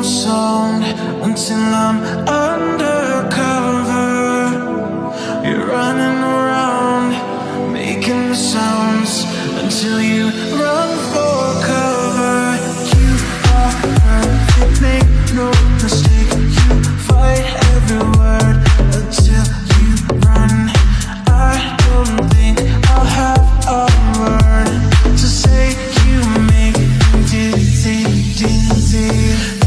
no sound until I'm undercover. You're running around, making the sounds until you run for cover. You are perfect, make no mistake. You fight every word until you run. I don't think I'll have a word to say. You make me dizzy, dizzy.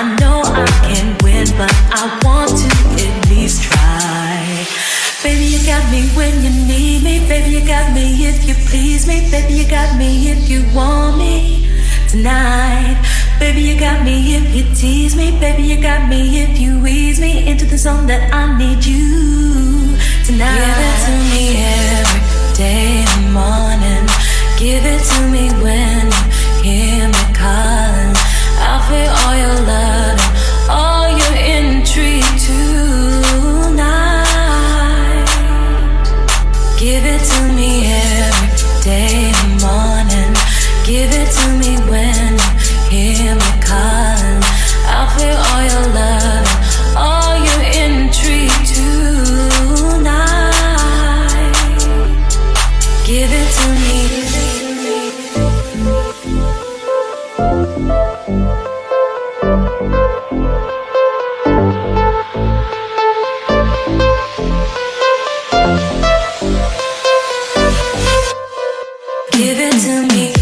I know I can win, but I want to at least try. Baby, you got me when you need me. Baby, you got me if you please me. Baby, you got me if you want me tonight. Baby, you got me if you tease me. Baby, you got me if you ease me into the zone that I need you tonight. Give it to me every day and morning. Give it to me when you hear me calling. I'll feel all your love and all your intrigue tonight. Give it to me every day and morning. Give it to me when you hear me calling. I'll feel all your love and all your intrigue tonight. Give it to me. Give it to me.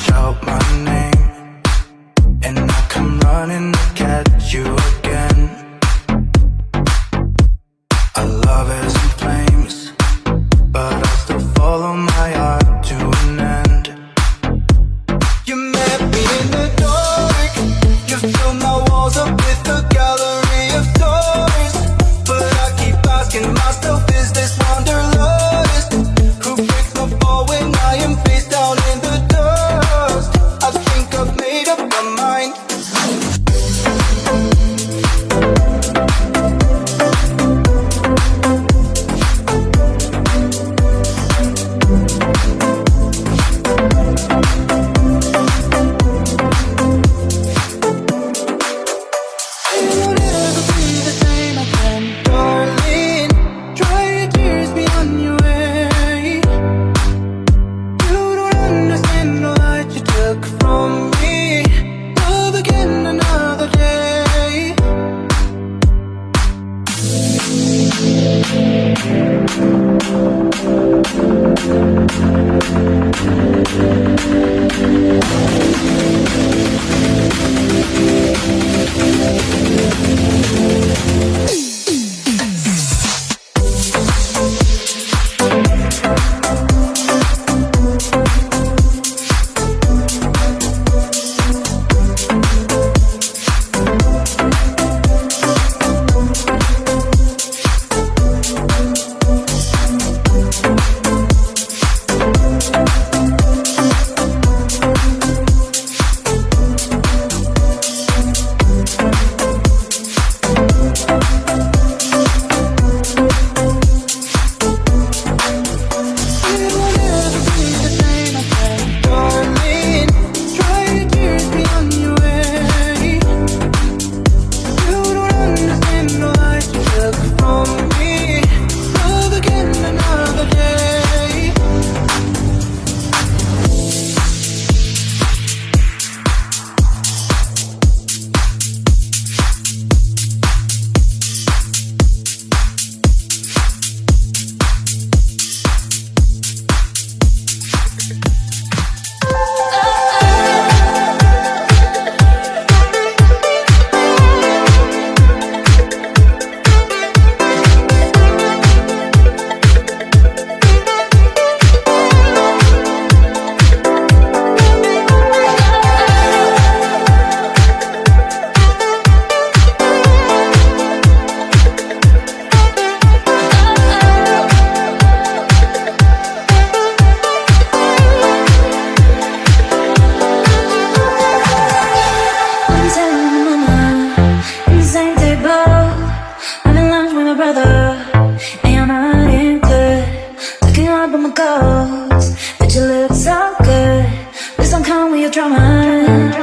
Shout my name, and I come running to catch you again. Our love is in flames, but I'll still follow my heart to an end. You met me in the dark. You filled my walls up with a gallery of stars, but I keep asking myself, is this wanderlust? Who breaks my fall when I am face down? so good. Please don't come with your drama.